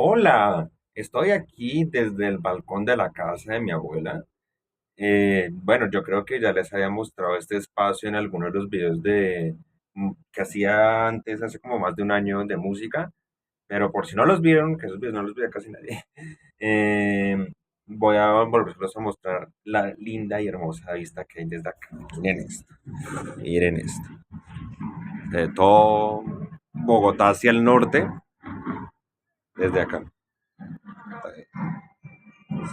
Hola, estoy aquí desde el balcón de la casa de mi abuela. Bueno, yo creo que ya les había mostrado este espacio en algunos de los videos que hacía antes, hace como más de un año de música, pero por si no los vieron, que esos videos no los veía casi nadie, eh, voy a volverlos a mostrar la linda y hermosa vista que hay desde acá. Miren esto, miren esto. De todo Bogotá hacia el norte, desde acá.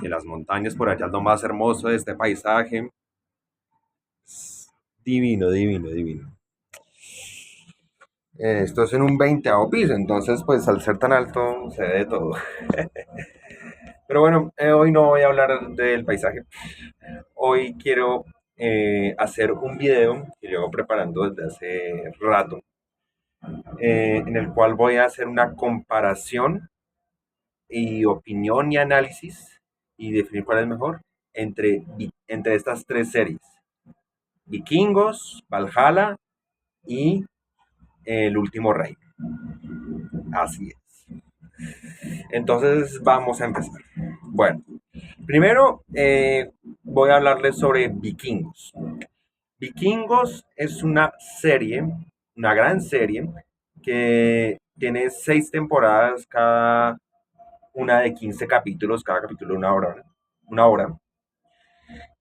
Sí, las montañas por allá es lo más hermoso de este paisaje. Divino, divino, divino. Esto es en un 20º piso, entonces pues al ser tan alto se ve de todo. Pero bueno, hoy no voy a hablar del paisaje. Hoy quiero hacer un video que llevo preparando desde hace rato, en el cual voy a hacer una comparación y opinión y análisis y definir cuál es mejor entre estas tres series. Vikingos, Valhalla y El último rey. Así es. Entonces vamos a empezar. Bueno, primero voy a hablarles sobre Vikingos. Vikingos es una serie, una gran serie, que tiene 6 temporadas, cada una de 15 capítulos, cada capítulo una hora, una hora.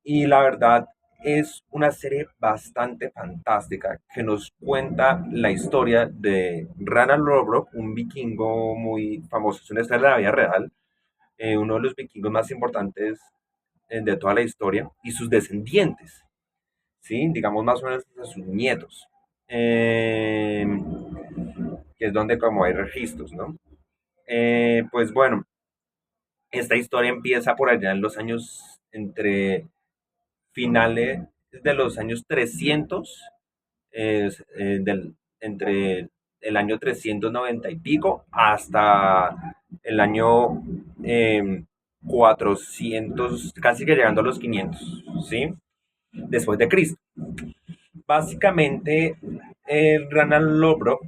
Y la verdad es una serie bastante fantástica que nos cuenta la historia de Ragnar Lothbrok, un vikingo muy famoso, es una historia de la vida real, uno de los vikingos más importantes de toda la historia, y sus descendientes, ¿sí? Digamos más o menos a sus nietos, eh, que es donde como hay registros, ¿no? Pues bueno, esta historia empieza por allá en los años entre finales de los años 300, entre el año 390 y pico hasta el año eh, 400, casi que llegando a los 500, ¿sí? Después de Cristo. Básicamente, Ranald Lobro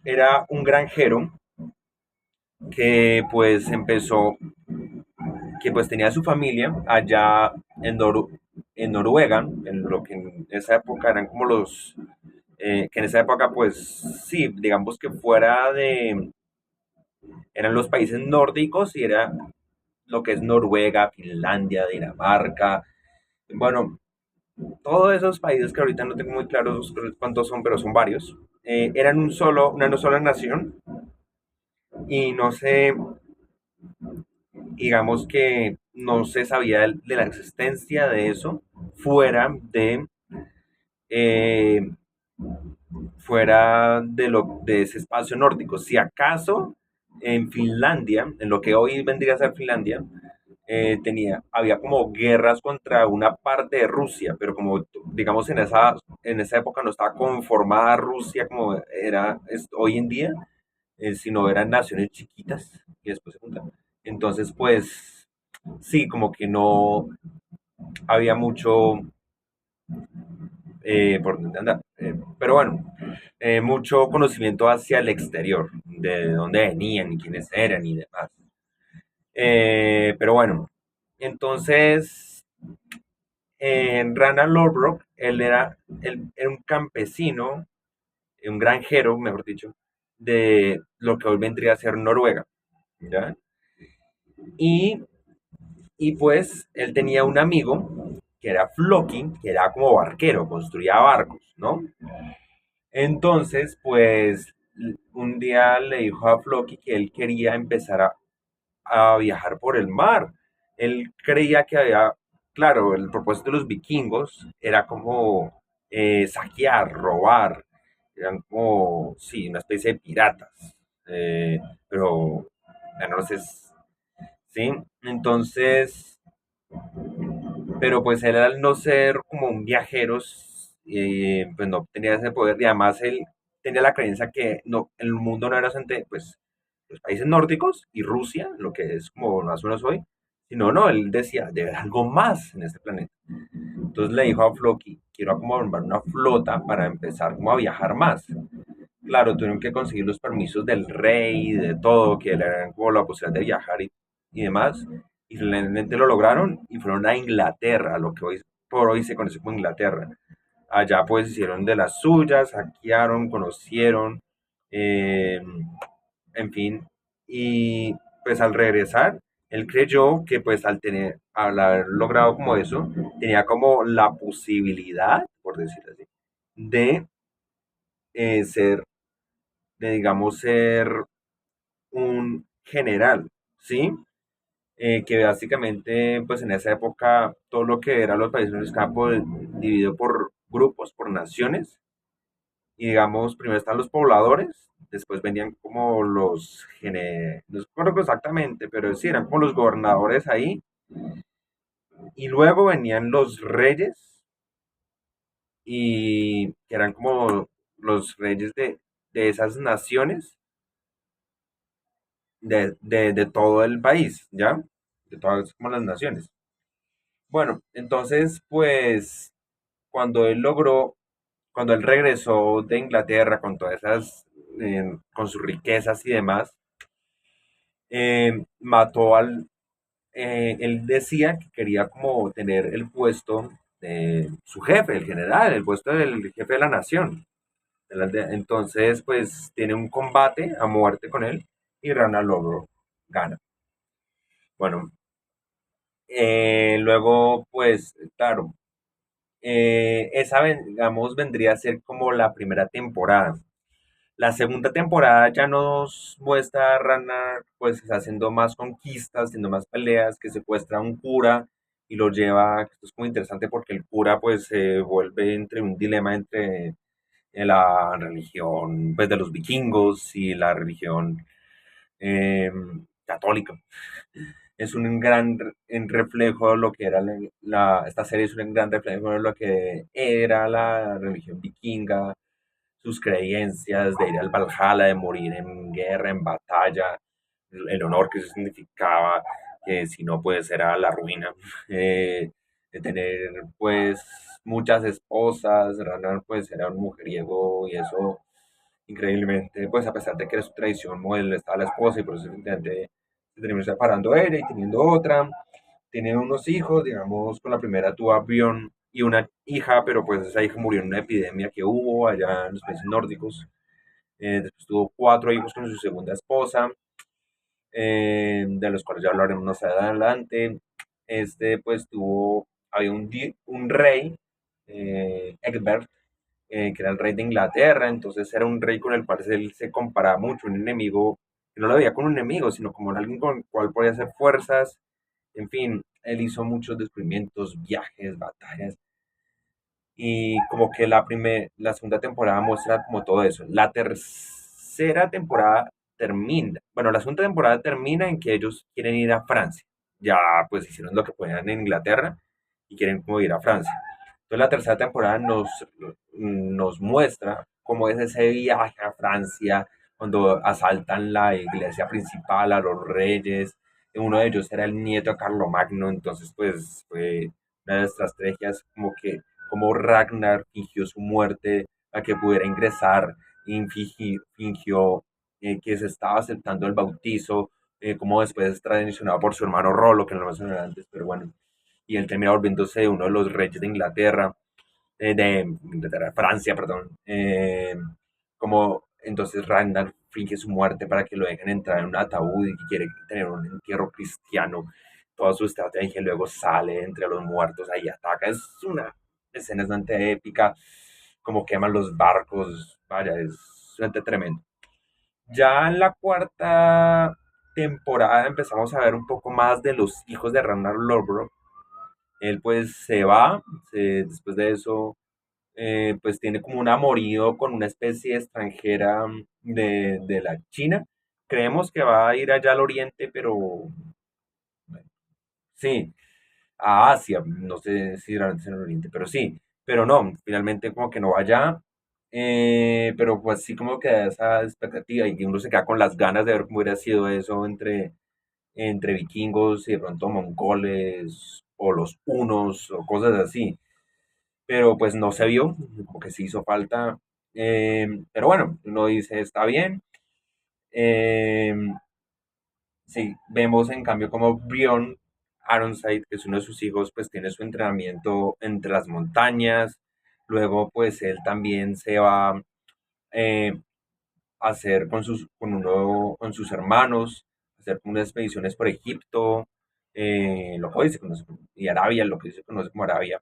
era un granjero que pues empezó, que pues tenía su familia allá en Noruega, en lo que en esa época eran como que en esa época pues sí, digamos que eran los países nórdicos y era lo que es Noruega, Finlandia, Dinamarca, bueno, todos esos países que ahorita no tengo muy claros cuántos son, pero son varios, eran una sola nación y no sé, digamos que no se sabía de la existencia de eso fuera eh, de ese espacio nórdico. Si acaso en Finlandia, en lo que hoy vendría a ser Finlandia, había como guerras contra una parte de Rusia, pero como digamos en esa época no estaba conformada Rusia como hoy en día, sino eran naciones chiquitas que después se juntan. Entonces, pues sí, como que no había mucho por dónde andar. Pero bueno, mucho conocimiento hacia el exterior, de dónde venían y quiénes eran y demás. Pero bueno, entonces, en Rana Lothbrok, él era un campesino, un granjero, mejor dicho, de lo que hoy vendría a ser Noruega, ¿ya? Y, y pues él tenía un amigo que era Floki, que era como barquero, construía barcos, ¿no? Entonces, pues un día le dijo a Floki que él quería empezar a viajar por el mar. Él creía que claro, el propósito de los vikingos era como saquear, robar, eran como, sí, una especie de piratas, pero, bueno, no sé, sí, entonces, pero pues él al no ser como un viajero, pues no tenía ese poder y además él tenía la creencia que no, el mundo no era solamente pues los países nórdicos y Rusia, lo que es como más o menos hoy, sino no, él decía, debe haber algo más en este planeta. Entonces le dijo a Floki, quiero como armar una flota para empezar como a viajar más. claro, tuvieron que conseguir los permisos del rey, de todo, que le dan como la posibilidad de viajar y demás, y finalmente lo lograron y fueron a Inglaterra, lo que hoy por hoy se conoce como Inglaterra. Allá pues hicieron de las suyas, hackearon, conocieron, eh, en fin, y pues al regresar, él creyó que pues al haber logrado como eso, tenía como la posibilidad, por decirlo así, de ser, de digamos ser un general, ¿sí? Que básicamente pues en esa época todo lo que eran los países estaba dividido por grupos, por naciones, y digamos, primero están los pobladores, después venían como no recuerdo exactamente, pero sí, eran como los gobernadores ahí, y luego venían los reyes, y que eran como los reyes de esas naciones, de todo el país, ¿ya? De todas como las naciones. Bueno, entonces, pues, cuando él logró, cuando él regresó de Inglaterra con todas esas, con sus riquezas y demás, mató él decía que quería como tener el puesto de su jefe, el general, el puesto del jefe de la nación. Entonces, pues tiene un combate a muerte con él y Rana Logro gana. Bueno, luego, pues, claro, esa, digamos, vendría a ser como la primera temporada. La segunda temporada ya nos muestra a Ragnar pues haciendo más conquistas, haciendo más peleas, que secuestra a un cura y lo lleva, esto es muy interesante porque el cura pues se vuelve entre un dilema entre la religión pues de los vikingos y la religión eh, católica. Es un gran reflejo de lo que era esta serie es un gran reflejo de lo que era la religión vikinga, sus creencias de ir al Valhalla, de morir en guerra, en batalla, el honor que eso significaba, que si no pues era la ruina, de tener pues muchas esposas, Ragnar pues era un mujeriego y eso increíblemente, pues a pesar de que era su tradición, él estaba la esposa y por eso finalmente se terminó separando ella y teniendo otra. Tiene unos hijos, digamos, con la primera tuvo a Bjorn y una hija, pero pues esa hija murió en una epidemia que hubo allá en los países nórdicos. Después tuvo cuatro hijos con su segunda esposa, de los cuales ya hablaremos más adelante. Pues había un rey, Egbert, que era el rey de Inglaterra, entonces era un rey con el cual él se comparaba mucho, un enemigo, que no lo veía como un enemigo, sino como alguien con el cual podía hacer fuerzas, en fin, él hizo muchos descubrimientos, viajes, batallas, y como que la segunda temporada muestra como todo eso. La tercera temporada termina, bueno, la segunda temporada termina en que ellos quieren ir a Francia. Ya pues hicieron lo que podían en Inglaterra y quieren como ir a Francia. Entonces la tercera temporada nos muestra cómo es ese viaje a Francia, cuando asaltan la iglesia principal, a los reyes. Uno de ellos era el nieto de Carlomagno, entonces pues fue una de las estrategias como que como Ragnar fingió su muerte a que pudiera ingresar y fingió que se estaba aceptando el bautizo, como después es traicionado por su hermano Rolo, que no lo mencioné antes, pero bueno, y él termina volviéndose uno de los reyes de Inglaterra, Francia, perdón, como entonces Ragnar finge su muerte para que lo dejen entrar en un ataúd y que quiere tener un entierro cristiano, toda su estrategia, y luego sale entre los muertos, ahí ataca, es una escena bastante épica, como queman los barcos, vaya, es bastante tremendo. Ya en la cuarta temporada empezamos a ver un poco más de los hijos de Ragnar Lothbrok. Él pues se va, después de eso pues tiene como un amorío con una especie extranjera de la China. Creemos que va a ir allá al oriente, pero sí, a Asia, no sé si realmente es en el oriente, pero sí, pero no, finalmente como que no va allá, pero pues sí como que da esa expectativa y que uno se queda con las ganas de ver cómo hubiera sido eso entre vikingos y de pronto mongoles o los hunos o cosas así, pero pues no se vio, como que sí hizo falta. Pero bueno, uno dice, está bien. Eh, sí, vemos en cambio como Brion Ironside, que es uno de sus hijos, pues tiene su entrenamiento entre las montañas. Luego, pues él también se va eh, a hacer con sus hermanos, hacer unas expediciones por Egipto, lo que hoy se conoce y Arabia, lo que se conoce como Arabia.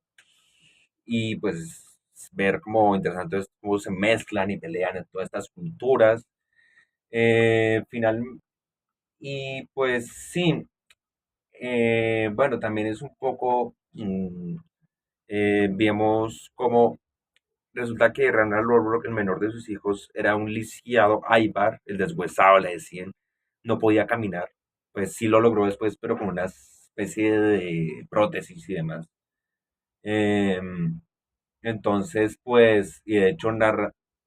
Y pues ver cómo interesante es cómo se mezclan y pelean en todas estas culturas. Final, y pues sí, bueno, también es un poco, vemos como resulta que Ragnar Lothbrok, el menor de sus hijos, era un lisiado Ivar, el deshuesado, le decían, no podía caminar. Pues sí lo logró después, pero con una especie de prótesis y demás. Em, entonces, pues, y de hecho,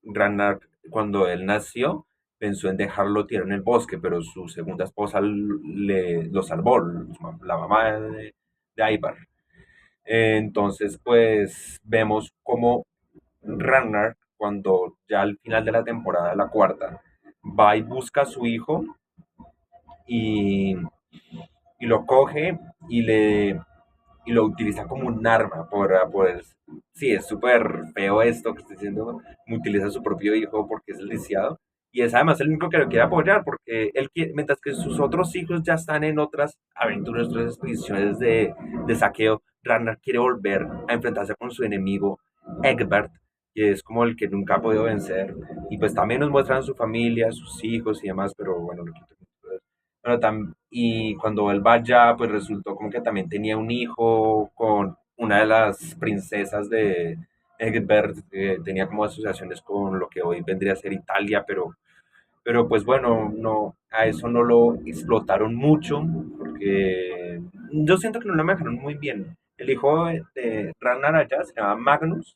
Ragnar, cuando él nació, pensó en dejarlo tirado en el bosque, pero su segunda esposa lo salvó, la mamá de Ivar. Entonces, pues, vemos cómo Ragnar, cuando ya al final de la temporada, la cuarta, va y busca a su hijo y, y lo coge y y lo utiliza como un arma para poder. Sí, es súper feo esto que estoy diciendo. Utiliza a su propio hijo porque es el lisiado. Y es además el único que lo quiere apoyar porque él quiere, mientras que sus otros hijos ya están en otras aventuras, otras expediciones de saqueo, Ragnar quiere volver a enfrentarse con su enemigo Egbert, que es como el que nunca ha podido vencer. Y pues también nos muestran su familia, sus hijos y demás, pero bueno, lo quito. Bueno, y cuando él va allá, pues resultó como que también tenía un hijo con una de las princesas de Egbert, que tenía como asociaciones con lo que hoy vendría a ser Italia, pero pues bueno, no, a eso no lo explotaron mucho, porque yo siento que no lo manejaron muy bien. El hijo de Ragnar allá se llama Magnus,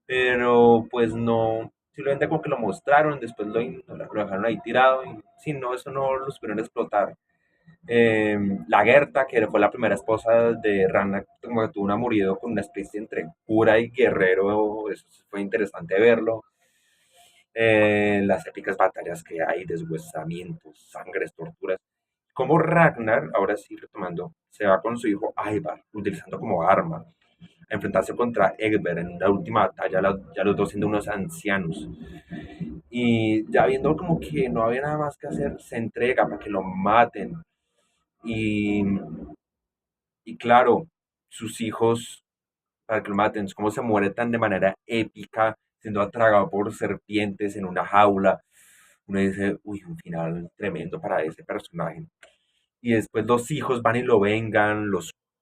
pero pues no, simplemente como que lo mostraron, después lo dejaron ahí tirado, y sí, no, eso no lo supieron explotar. La Gerta, que fue la primera esposa de Ragnar, como que tuvo un amorío con una especie entre cura y guerrero, eso fue interesante verlo. Las épicas batallas que hay, deshuesamientos, sangres, torturas. Como Ragnar, ahora sí retomando, se va con su hijo Ivar, utilizando como arma, a enfrentarse contra Egbert en la última batalla, ya los dos siendo unos ancianos. Y ya viendo como que no había nada más que hacer, se entrega para que lo maten. Y Y claro, sus hijos, para que lo maten, cómo se muere tan de manera épica, siendo atragado por serpientes en una jaula. Uno dice, uy, un final tremendo para ese personaje. Y después los hijos van y lo vengan,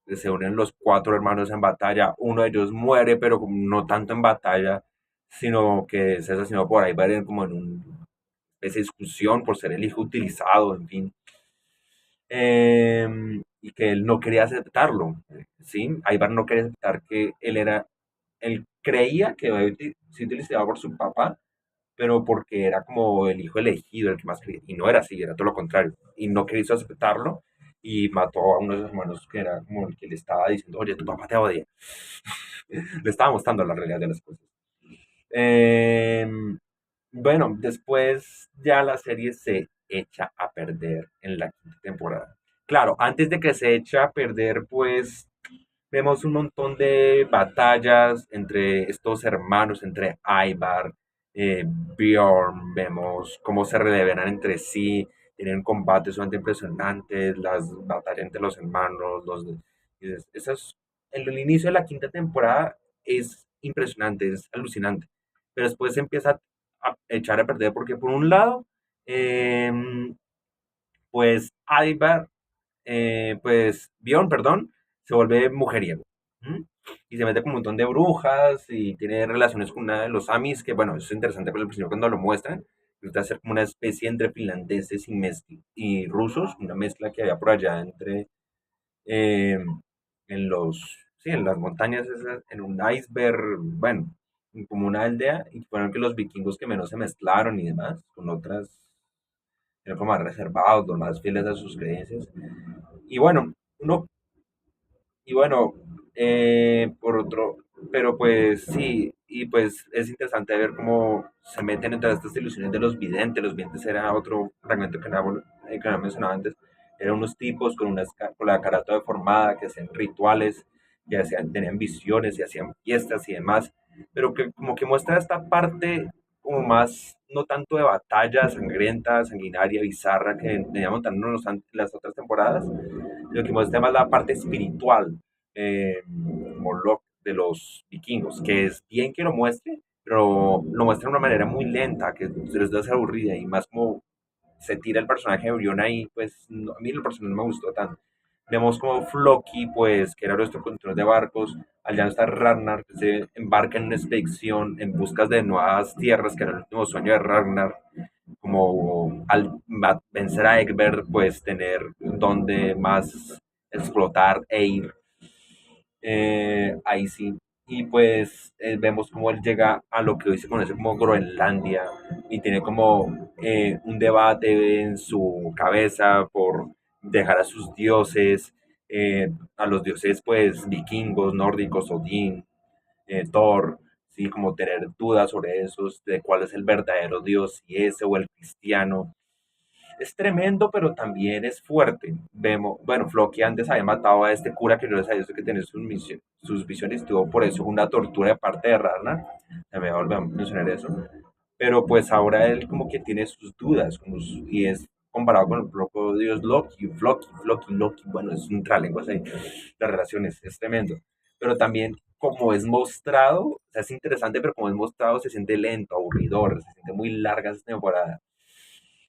se unen los cuatro hermanos en batalla. Uno de ellos muere, pero no tanto en batalla, sino que es asesinado por ahí, como en una especie de discusión por ser el hijo utilizado, en fin, y que él no quería aceptarlo, ¿sí? Ivar no quería aceptar que él creía que había sido utilizado por su papá, pero porque era como el hijo elegido, el que más quería, y no era así, era todo lo contrario, y no quiso aceptarlo, y mató a uno de sus hermanos que era como el que le estaba diciendo, oye, tu papá te odia. Le estaba mostrando la realidad de las cosas. Eh, bueno, después ya la serie se echa a perder en la quinta temporada. Claro, antes de que se eche a perder, pues vemos un montón de batallas entre estos hermanos, entre Ivar, Bjorn, vemos cómo se revelan entre sí, tienen combates bastante impresionantes, las batallas entre los hermanos, el inicio de la quinta temporada es impresionante, es alucinante, pero después se empieza a echar a perder porque por un lado, em, pues Ivar pues Bjorn, perdón, se vuelve mujeriego. ¿M? Y se mete con un montón de brujas y tiene relaciones con una de los Amis, que bueno, eso es interesante por el principio cuando lo muestran. Resulta ser como una especie entre finlandeses y rusos, una mezcla que había por allá eh, sí, en las montañas, en un iceberg, bueno, como una aldea, y fueron que los vikingos que menos se mezclaron y demás, con otras, eran como más reservados, los más fieles a sus creencias. Y bueno, uno y bueno, por otro, pero pues sí, y pues es interesante ver cómo se meten en todas estas ilusiones de los videntes. Los videntes era otro fragmento que no había mencionado antes. Eran unos tipos con la cara toda deformada que hacían rituales, tenían visiones y hacían fiestas y demás, pero que como que muestra esta parte como más, no tanto de batalla sangrienta, sanguinaria, bizarra que teníamos tan en las otras temporadas, sino que muestra más la parte espiritual, como de los vikingos, que es bien que lo muestre, pero lo muestra de una manera muy lenta, que se les da ser aburrida y más como se tira el personaje de Brion ahí, pues a mí el personaje no me gustó tanto. Vemos como Floki, pues, que era nuestro control de barcos, allá está Ragnar, que se embarca en una expedición en busca de nuevas tierras, que era el último sueño de Ragnar, como al vencer a Egbert, pues tener donde más explotar e ir, ahí sí. Y pues vemos cómo él llega a lo que hoy se conoce como Groenlandia y tiene como un debate en su cabeza por dejar a sus dioses, a los dioses pues vikingos, nórdicos, Odín, Thor, ¿sí? Como tener dudas sobre esos, de cuál es el verdadero dios, si ese o el cristiano. Es tremendo, pero también es fuerte. Vemos, bueno, Floki antes había matado a este cura que no les había visto que tenía sus visiones, tuvo por eso una tortura de parte de Ragnar. También volver a mencionar eso. Pero pues ahora él como que tiene sus dudas y es comparado con el propio dios Loki, Loki, bueno, es un tralenguas ahí, las relaciones, es tremendo. Pero también como es mostrado, o sea, es interesante, pero como es mostrado se siente lento, aburridor, se siente muy larga esa temporada.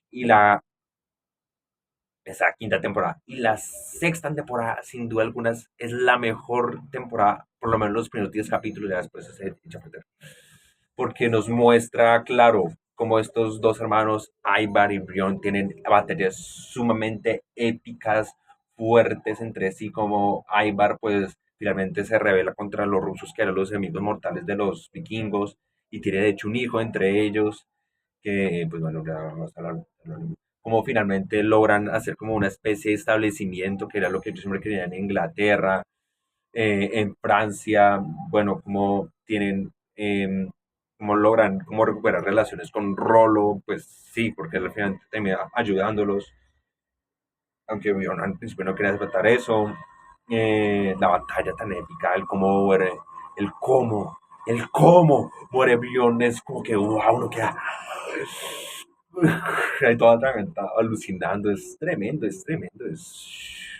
Y esa quinta temporada. Y la sexta temporada, sin duda alguna, es la mejor temporada, por lo menos los primeros 10 capítulos, ya después se echa a perder. Porque nos muestra, claro, cómo estos dos hermanos, Ivar y Brion, tienen batallas sumamente épicas, fuertes entre sí, como Ivar, pues, finalmente se revela contra los rusos, que eran los enemigos mortales de los vikingos, y tiene de hecho un hijo entre ellos, que, pues bueno, ya vamos a hablar, cómo finalmente logran hacer como una especie de establecimiento, que era lo que ellos siempre querían en Inglaterra, en Francia, bueno, cómo tienen, cómo logran, cómo recuperar relaciones con Rolo, pues sí, porque al final termina ayudándolos, aunque yo al principio no quería aceptar eso. La batalla tan épica, el cómo, el cómo muere Brion es como que, wow, uno queda ahí todo atragantado, alucinando, es tremendo,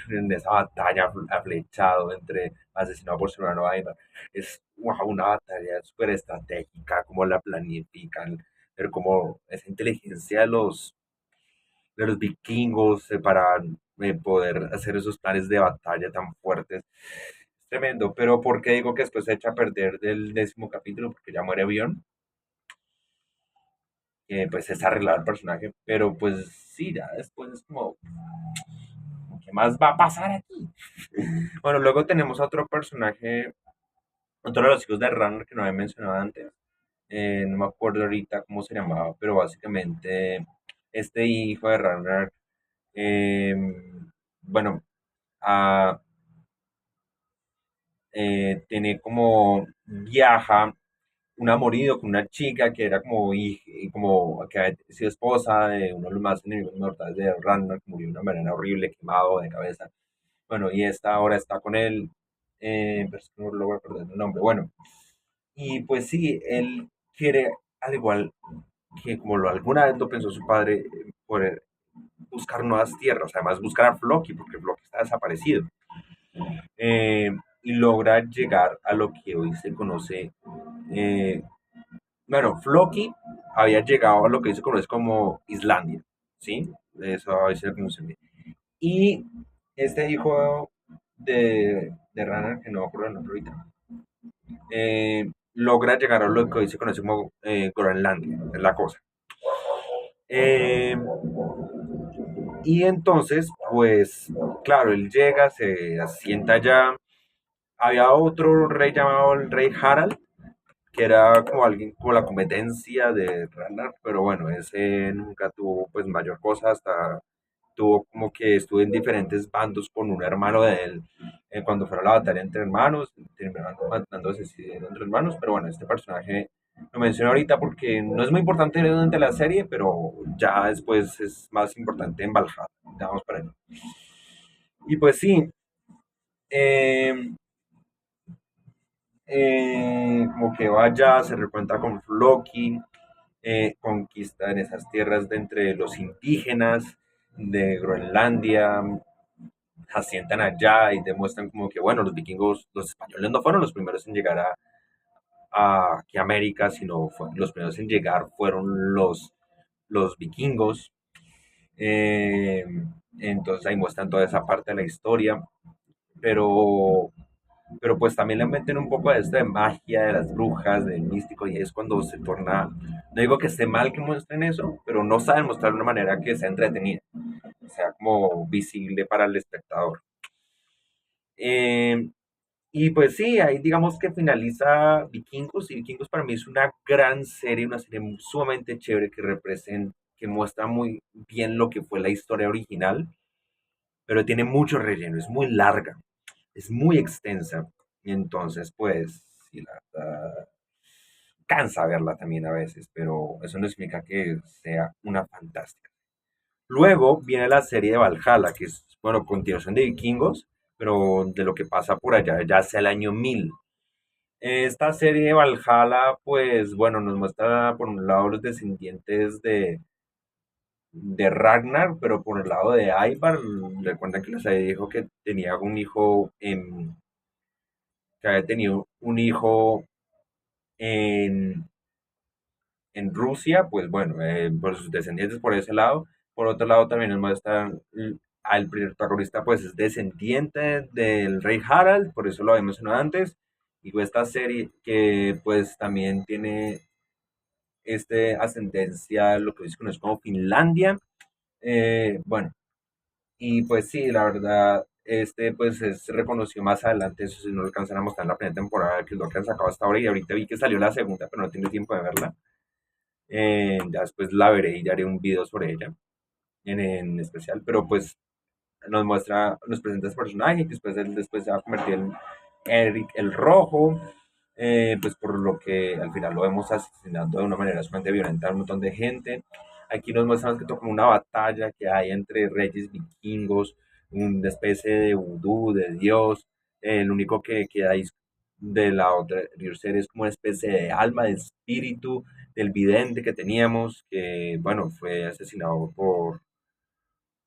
en esa batalla aflechado entre asesinado por su hermano Ivar, es wow, una batalla súper estratégica, como la planifican, pero como esa inteligencia de los vikingos para poder hacer esos planes de batalla tan fuertes, es tremendo, pero ¿por qué digo que después se echa a perder del 10.º capítulo? Porque ya muere Bion, pues es arreglado el personaje, pero pues sí, ya después es como, ¿qué más va a pasar aquí? Bueno, luego tenemos a otro personaje, otro de los hijos de Ragnar que no había mencionado antes, no me acuerdo ahorita cómo se llamaba, pero básicamente este hijo de Ragnar, eh, bueno, ah, tiene como viaja un amorío con una chica que era como, como que había sido esposa de uno de los más enemigos mortales de Ragnar, que murió de una manera horrible, quemado de cabeza. Bueno, y esta ahora está con él, pero es que no logro perder el nombre. Bueno, y pues sí, él quiere, al igual que como alguna vez lo pensó su padre, poder buscar nuevas tierras, además buscar a Floki, porque Floki está desaparecido. Eh, y logra llegar a lo que hoy se conoce, eh, bueno, Floki había llegado a lo que hoy se conoce como Islandia, ¿sí? Eso hoy se conoce bien. Y este hijo de Rana, que no me acuerdo el nombre ahorita, logra llegar a lo que hoy se conoce como Groenlandia, es la cosa. Eh, y entonces, pues, claro, él llega, se asienta allá. Había otro rey llamado el rey Harald, que era como alguien como la competencia de Ragnar, pero bueno, ese nunca tuvo pues mayor cosa, hasta tuvo como que estuvo en diferentes bandos con un hermano de él, cuando fuera la batalla entre hermanos, terminaron matándose sí, entre hermanos, pero bueno, este personaje lo menciono ahorita porque no es muy importante durante la serie, pero ya después es más importante en Valhalla. Ya vamos para allá. Y pues sí, eh, como que vaya, se reencuentra con Loki, conquistan esas tierras de entre los indígenas de Groenlandia, asientan allá y demuestran como que, bueno, los vikingos, los españoles no fueron los primeros en llegar a aquí a América, sino los primeros en llegar fueron los vikingos. Eh, entonces ahí muestran toda esa parte de la historia, pero pues también le meten un poco de esto de magia, de las brujas, del místico, y es cuando se torna, no digo que esté mal que muestren eso, pero no saben mostrar de una manera que sea entretenida, sea como visible para el espectador. Eh, y pues sí, ahí digamos que finaliza Vikingos, y Vikingos para mí es una gran serie, una serie sumamente chévere que representa, que muestra muy bien lo que fue la historia original, pero tiene mucho relleno, es muy larga, es muy extensa, y entonces pues sí, la verdad, cansa verla también a veces, pero eso no significa que sea una fantástica. Luego viene la serie de Valhalla, que es, bueno, continuación de Vikingos, pero de lo que pasa por allá, ya hacia el año 1000. Esta serie de Valhalla, pues bueno, nos muestra por un lado los descendientes de Ragnar, pero por el lado de Ivar, recuerdan que les había dicho que tenía un hijo que había tenido un hijo en, en Rusia, pues bueno, por sus descendientes por ese lado. Por otro lado también nos muestran al protagonista, pues es descendiente del rey Harald, por eso lo habíamos mencionado antes. Y pues, esta serie que pues también tiene ascendencia, lo que se conoce como Finlandia. Bueno, y pues sí, la verdad, pues es reconocido más adelante, eso si no lo alcanzan a mostrar en la primera temporada, que es lo que han sacado hasta ahora, y ahorita vi que salió la segunda, pero no tengo tiempo de verla. Ya después la veré y haré un video sobre ella en especial, pero pues nos presenta ese personaje, que después él después se va a convertir en Eric el Rojo, pues por lo que al final lo vemos asesinando de una manera sumamente violenta a un montón de gente. Aquí nos muestran que como una batalla que hay entre reyes vikingos, una especie de vudú, de dios. El único que queda ahí de la otra serie es como una especie de alma, de espíritu del vidente que teníamos, que bueno, fue asesinado por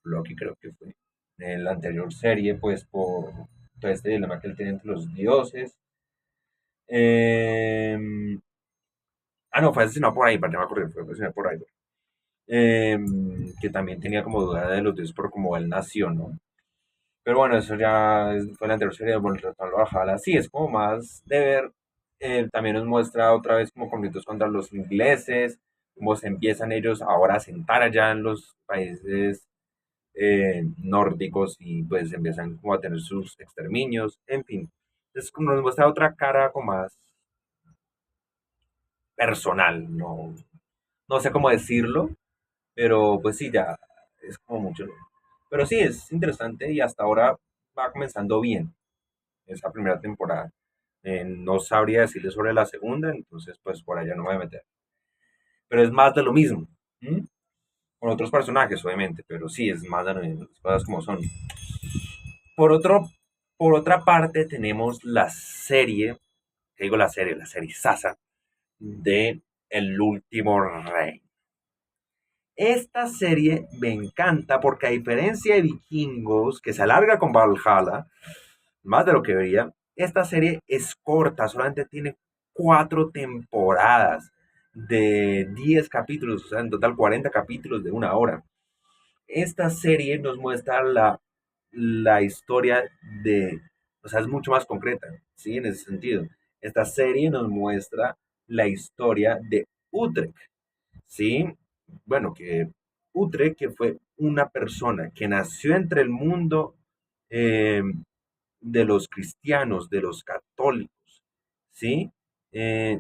Loki, creo que fue en la anterior serie, pues por todo este dilema que él tiene entre los dioses. Eh, no, fue asesinado por ahí, para no me acuerdo, fue asesinado por ahí. Que también tenía como duda de los dioses por cómo él nació, ¿no? Pero bueno, eso ya fue la anterior serie, bueno, tratando de bajarla. Sí, es como más de ver. También nos muestra otra vez como conflictos contra los ingleses, cómo se empiezan ellos ahora a sentar allá en los países nórdicos y pues empiezan como a tener sus exterminios, en fin. Es como nos muestra otra cara como más personal, no, no sé cómo decirlo, pero pues sí, ya es como mucho. Pero sí, es interesante y hasta ahora va comenzando bien esa primera temporada. No sabría decirle sobre la segunda, entonces pues por allá no me voy a meter. Pero es más de lo mismo, ¿m? Con otros personajes, obviamente, pero sí, es más de lo mismo, las cosas como son. Por otro, por otra parte, tenemos la serie, que digo la serie Sasa, de El Último Rey. Esta serie me encanta porque a diferencia de Vikingos, que se alarga con Valhalla, más de lo que vería, esta serie es corta, solamente tiene 4 temporadas de 10 capítulos, o sea, en total 40 capítulos de 1 hora. Esta serie nos muestra la historia o sea, es mucho más concreta, ¿sí? En ese sentido. Esta serie nos muestra la historia de Utrecht, ¿sí? Bueno, que Utrecht, que fue una persona que nació entre el mundo eh, de los cristianos, de los católicos, ¿sí? Eh,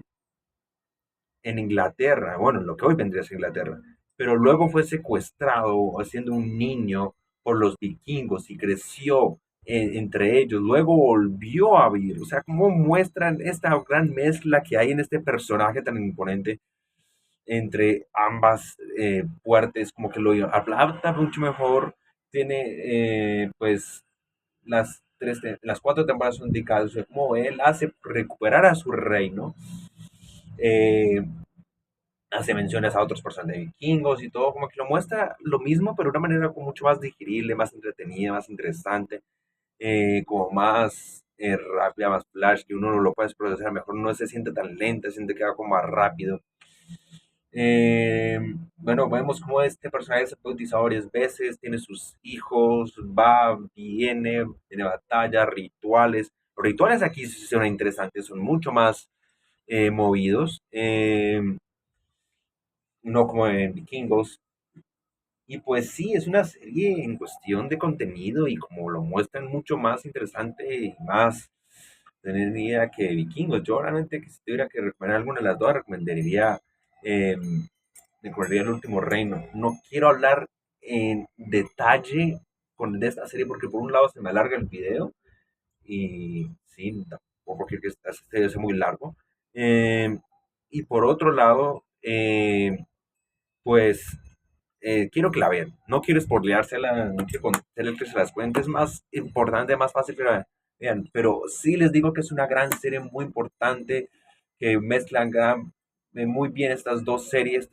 en Inglaterra, bueno, en lo que hoy vendría a ser Inglaterra, pero luego fue secuestrado siendo un niño por los vikingos y creció entre ellos. Luego volvió a vivir. O sea, cómo muestran esta gran mezcla que hay en este personaje tan imponente entre ambas fuertes, como que lo adapta mucho mejor. Tiene, pues, las cuatro temporadas son dedicadas a cómo él hace recuperar a su reino. Eh, Hace menciones a otros personajes de vikingos y todo, como que lo muestra lo mismo, pero de una manera como mucho más digerible, más entretenida, más interesante, como más rápida, más flash, que uno no lo puede procesar mejor, no se siente tan lenta, se siente que va como más rápido. Eh, bueno, vemos cómo este personaje se ha bautizado varias veces, tiene sus hijos, va, viene, tiene batallas, rituales. Los rituales aquí sí son interesantes, son mucho más movidos, no como en Vikingos. Y pues sí, es una serie en cuestión de contenido y como lo muestran mucho más interesante y más tener idea que Vikingos. Yo realmente que si tuviera que recomendar alguna de las dos, eh, recomendaría El Último Reino. No quiero hablar en detalle de esta serie porque por un lado se me alarga el video y sí, tampoco quiero que esta serie sea muy largo. Eh, y por otro lado, pues quiero que la vean. No quiero spoileársela, no quiero contarles que se las cuente. Es más importante, más fácil que la vean. Pero sí les digo que es una gran serie muy importante que mezclan muy bien estas dos series,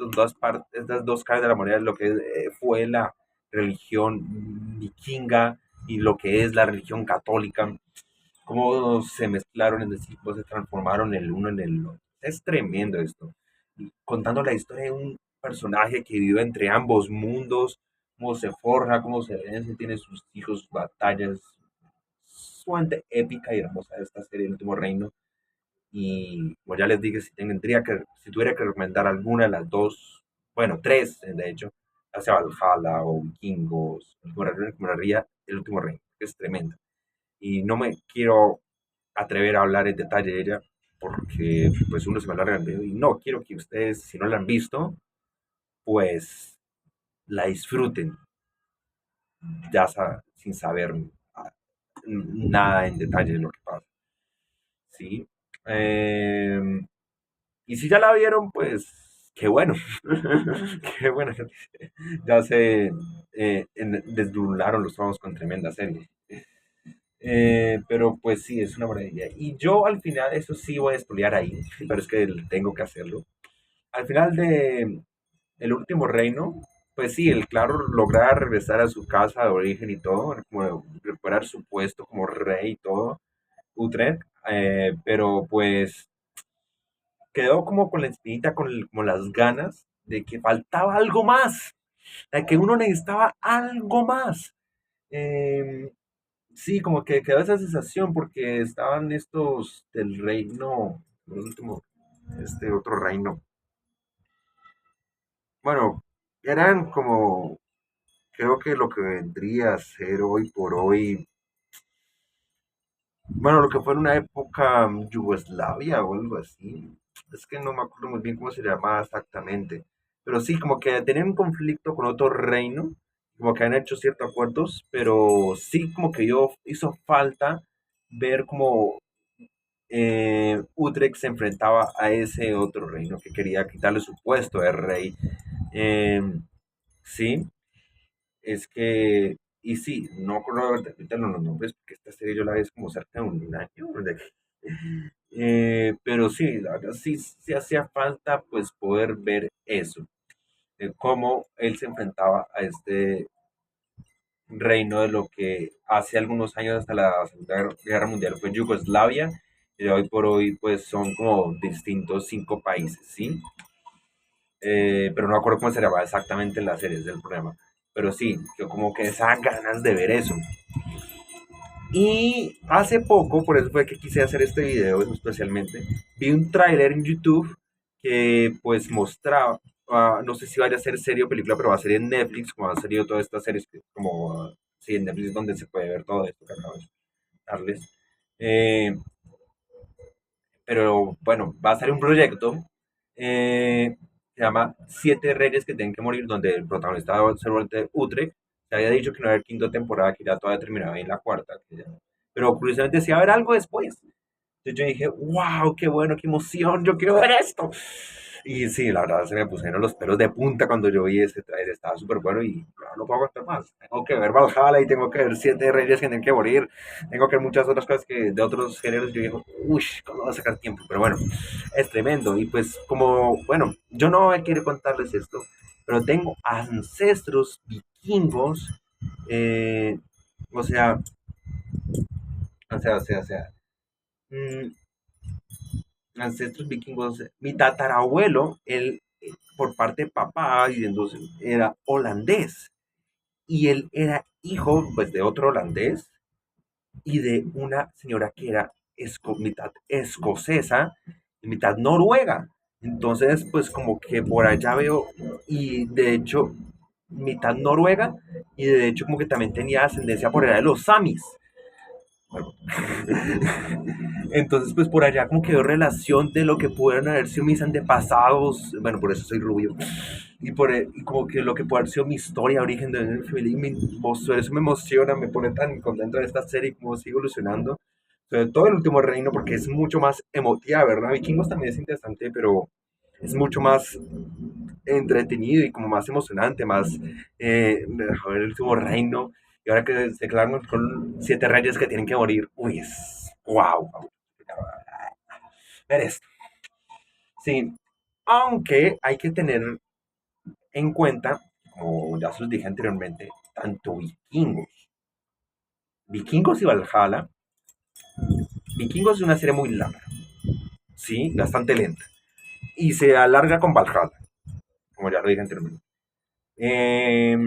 estas dos caras de la moneda, lo que fue la religión vikinga y lo que es la religión católica. Cómo se mezclaron, es decir, cómo se transformaron el uno en el otro. Es tremendo esto. Y contando la historia de un personaje que vive entre ambos mundos, cómo se forja, cómo se vence, tiene sus hijos, sus batallas. Sumamente épica y hermosa esta serie, El Último Reino. Y como ya les dije, si tuviera que recomendar alguna de las dos, bueno, tres, de hecho, ya sea Valhalla o Vikingos, El Último Reino, recomendaría El Último Reino, que es tremenda. Y no me quiero atrever a hablar en detalle de ella porque pues uno se me alarga el video y no quiero que ustedes, si no la han visto, pues la disfruten sin saber ah, nada en detalle de lo que pasa. ¿Sí? Eh, y si ya la vieron, pues qué bueno. Qué bueno. Ya se desdularon los trabajos con tremenda serie. Pero pues sí, es una maravilla. Y yo al final, eso sí voy a spoilear ahí, pero es que tengo que hacerlo. Al final de El Último Reino, pues sí, el claro lograr regresar a su casa de origen y todo, como recuperar su puesto como rey y todo, Utrecht, pero pues quedó como con la espinita, como las ganas de que faltaba algo más, de que uno necesitaba algo más. Eh, Sí, como que quedó esa sensación porque estaban estos del reino, el último, este otro reino. Bueno, eran como, creo que lo que vendría a ser hoy por hoy, bueno, lo que fue en una época Yugoslavia o algo así. Es que no me acuerdo muy bien cómo se llamaba exactamente. Pero sí, como que tenían un conflicto con otro reino, como que han hecho ciertos acuerdos, pero sí como que hizo falta ver como Utrecht se enfrentaba a ese otro reino que quería quitarle su puesto de rey. Eh, sí, es que, y sí, no acuerdo ahorita los nombres porque esta serie yo la vi hace como cerca de un año. Pero sí, la verdad sí, sí hacía falta pues poder ver eso, cómo él se enfrentaba a este reino de lo que hace algunos años hasta la Segunda Guerra Mundial fue Yugoslavia, y de hoy por hoy pues son como distintos cinco países, ¿sí? Pero no me acuerdo cómo se llamaba exactamente en la serie, ese es el problema. Pero sí, yo como que esas ganas de ver eso. Y hace poco, por eso fue que quise hacer este video especialmente, vi un tráiler en YouTube que pues mostraba, no sé si vaya a ser serie o película, pero va a ser en Netflix, como ha salido todas estas series, como, sí, en Netflix donde se puede ver todo esto que acabo de darles. Eh, pero bueno, va a salir un proyecto, se llama Siete Reyes que tienen que morir, donde el protagonista va a ser Utrecht, Se había dicho que no había quinta temporada, que ya todavía terminaba en la cuarta. Pero curiosamente sí va a haber algo después. Entonces yo dije, wow, qué bueno, qué emoción, yo quiero ver esto. Y sí, la verdad se me pusieron los pelos de punta cuando yo vi ese trailer, estaba súper bueno y no puedo aguantar más. Tengo que ver Valhalla y tengo que ver Siete Reyes que tienen que morir, tengo que ver muchas otras cosas que de otros géneros. Yo digo, uy, ¿cómo va a sacar tiempo? Pero bueno, es tremendo. Y pues como, bueno, yo no quiero contarles esto, pero tengo ancestros vikingos, eh, o sea, o sea, mm, ancestros vikingos. Mi tatarabuelo, él, por parte de papá, y entonces era holandés. Y él era hijo, pues, de otro holandés y de una señora que era mitad escocesa y mitad noruega. Entonces, pues, como que por allá veo, y de hecho, mitad noruega, y de hecho, como que también tenía ascendencia por allá de los samis. Bueno, entonces, pues por allá como que veo relación de lo que pudieron haber sido mis antepasados, bueno, por eso soy rubio, y como que lo que puede haber sido mi historia, origen de mi familia, y eso me emociona, me pone tan contento de esta serie, como sigue evolucionando, sobre todo el último reino, porque es mucho más emotiva, ¿verdad? Vikingos también es interesante, pero es mucho más entretenido y como más emocionante, más, a ver, el último reino, y ahora que se clavan con siete reyes que tienen que morir, uy, es wow, ver esto. Sí, aunque hay que tener en cuenta, como ya se los dije anteriormente, tanto Vikingos y Valhalla. Vikingos es una serie muy larga, sí, bastante lenta, y se alarga con Valhalla, como ya lo dije anteriormente. Eh,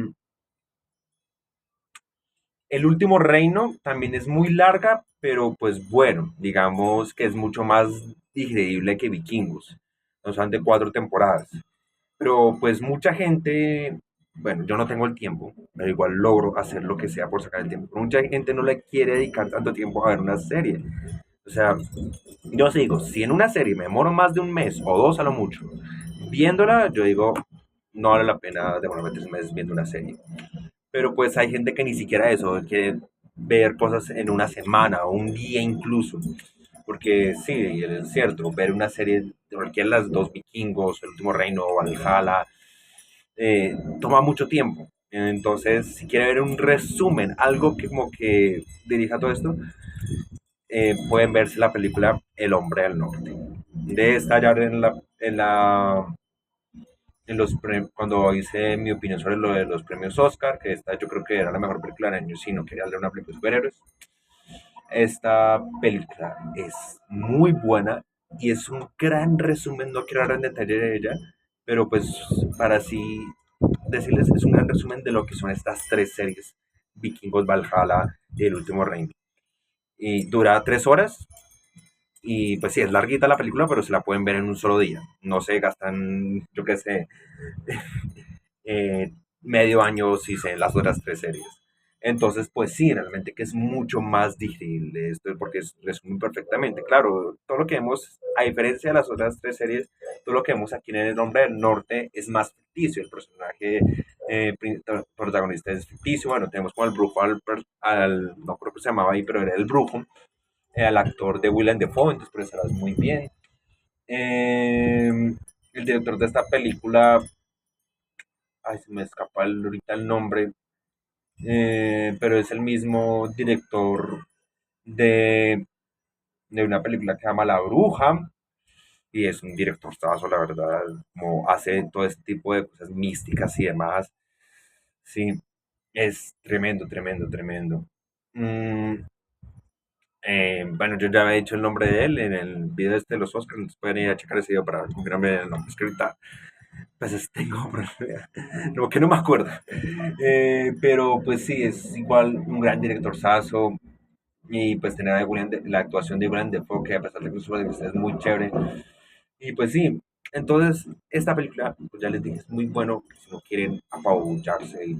El último reino también es muy larga, pero pues bueno, digamos que es mucho más digerible que Vikingos. Nos han de 4 temporadas. Pero pues mucha gente, bueno, yo no tengo el tiempo, pero igual logro hacer lo que sea por sacar el tiempo. Pero mucha gente no le quiere dedicar tanto tiempo a ver una serie. O sea, yo os digo, si en una serie me demoro más de un mes o dos a lo mucho viéndola, yo digo, no vale la pena demorarme 3 meses viendo una serie. Pero pues hay gente que ni siquiera eso, quiere ver cosas en una semana o un día incluso. Porque sí, es cierto, ver una serie de cualquiera de las dos, Vikingos, El Último Reino o Valhalla, toma mucho tiempo. Entonces, si quiere ver un resumen, algo que como que dirija todo esto, pueden verse la película El Hombre del Norte. De estallar cuando hice mi opinión sobre lo de los premios Oscar, que esta yo creo que era la mejor película del año, si no quería hablar de una película de superhéroes. Esta película es muy buena y es un gran resumen, no quiero hablar en detalle de ella, pero pues para así decirles, es un gran resumen de lo que son estas tres series, Vikingos, Valhalla y El Último Reino. Y dura 3 horas, y pues sí, es larguita la película, pero se la pueden ver en un solo día. No se gastan, yo qué sé, medio año si se las otras tres series. Entonces, pues sí, realmente que es mucho más digerible esto, porque resumen perfectamente. Claro, todo lo que vemos, a diferencia de las otras tres series, todo lo que vemos aquí en El Hombre del Norte es más ficticio. El personaje protagonista es ficticio. Bueno, tenemos como el brujo no creo que se llamaba ahí, pero era el brujo, al actor de Willem Dafoe, entonces por eso lo hace muy bien. El director de esta película, ay, se me escapa ahorita el nombre, pero es el mismo director de, de una película que se llama La Bruja, y es un director la verdad, como hace todo este tipo de cosas místicas y demás. Sí, es tremendo, tremendo, tremendo. Mm, bueno, yo ya había dicho el nombre de él en el video este de los Oscars, entonces pueden ir a checar ese video para confirmarme el nombre. Es que ahorita, pues tengo, no, que no me acuerdo. Pero pues sí, es igual un gran director Sasso. Y pues tener a la actuación de Willem Dafoe, que a pesar de que su es muy chévere. Y pues sí, entonces esta película, pues ya les dije, es muy bueno si no quieren apabullarse y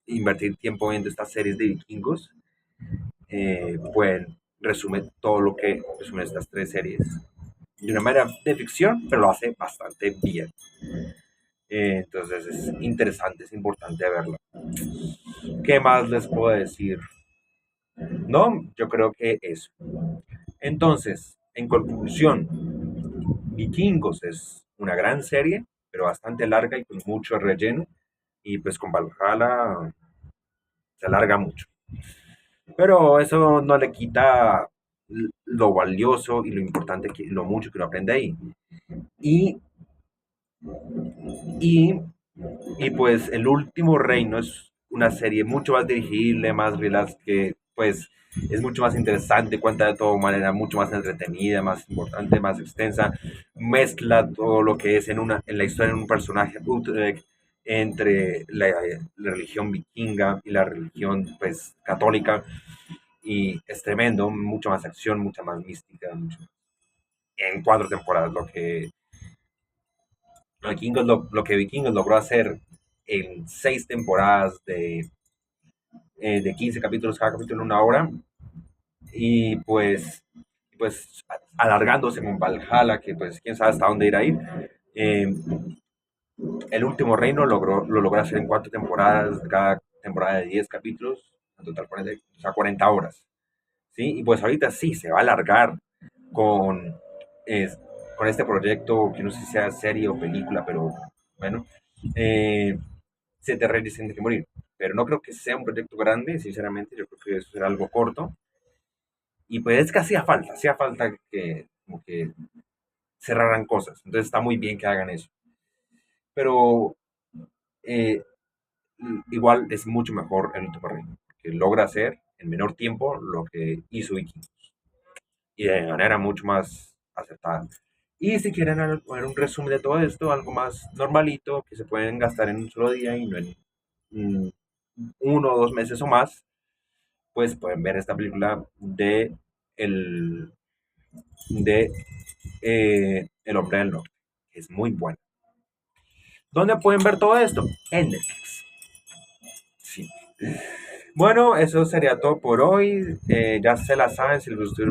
invertir tiempo viendo estas series de vikingos. Pueden resumir todo lo que resumen estas tres series de una manera de ficción, pero lo hace bastante bien. Entonces es interesante, es importante verlo. ¿Qué más les puedo decir? No, yo creo que eso. Entonces, en conclusión, Vikingos es una gran serie, pero bastante larga y con mucho relleno. Y pues con Valhalla se alarga mucho. Pero eso no le quita lo valioso y lo importante, lo mucho que uno aprende ahí. Y, y, y pues El Último Reino es una serie mucho más dirigible, más relax, que pues es mucho más interesante, cuenta de todo manera mucho más entretenida, más importante, más extensa, mezcla todo lo que es en la historia en un personaje Utrecht entre la religión vikinga y la religión pues católica, y es tremendo, mucha más acción, mucha más mística, en 4 temporadas, lo que Vikingos logró hacer en 6 temporadas de 15 capítulos, cada capítulo 1 hora, y pues alargándose con Valhalla, que pues quién sabe hasta dónde ir a ir. Eh, el Último Reino lo logró hacer en 4 temporadas, cada temporada de 10 capítulos, en total 40, o sea, 40 horas. ¿Sí? Y pues ahorita sí, se va a alargar con, es- con este proyecto, que no sé si sea serie o película, pero bueno, eh, Siete Reyes tienen que morir. Pero no creo que sea un proyecto grande, sinceramente, yo creo que eso será algo corto. Y pues es que hacía falta que, como que cerraran cosas. Entonces está muy bien que hagan eso. Pero eh, igual es mucho mejor el último reino, que logra hacer en menor tiempo lo que hizo Vikingos y de manera mucho más acertada. Y si quieren poner un resumen de todo esto, algo más normalito, que se pueden gastar en un solo día y no en 1 o 2 meses o más, pues pueden ver esta película el, de El Hombre del Norte, que es muy buena. ¿Dónde pueden ver todo esto? En Netflix. Sí. Bueno, eso sería todo por hoy. Ya se la saben, si les gustó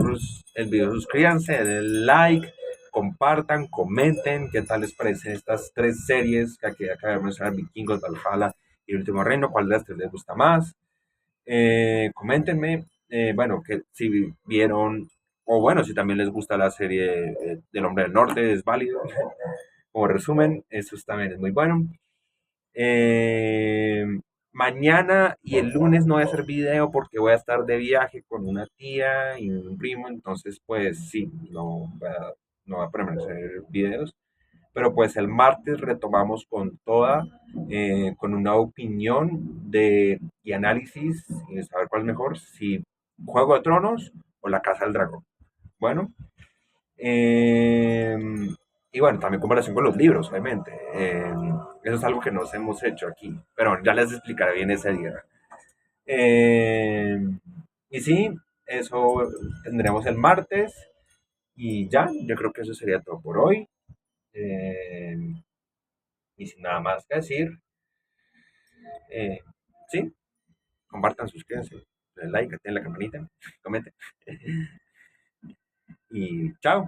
el video, suscríbanse, denle like, compartan, comenten qué tal les parecen estas 3 series que aquí acabo de mencionar: Vikingos, Valhalla y El Último Reino. ¿Cuál de las 3 les gusta más? Coméntenme, bueno, que si vieron, o bueno, si también les gusta la serie del Hombre del Norte, es válido. Como resumen, eso también es muy bueno. Eh, Mañana y el lunes no voy a hacer video porque voy a estar de viaje con una tía y un primo, entonces pues sí, no voy a ponerme a hacer videos. Pero pues el martes retomamos con toda, con una opinión y análisis y de saber cuál es mejor, si Juego de Tronos o La Casa del Dragón. Bueno, eh, y bueno, también comparación con los libros, obviamente. Eso es algo que nos hemos hecho aquí, pero ya les explicaré bien ese día. Eh, y sí, eso tendremos el martes y ya, yo creo que eso sería todo por hoy. Eh, y sin nada más que decir, eh, sí, compartan, suscríbanse, denle like, activen la campanita, comenten. Y chao.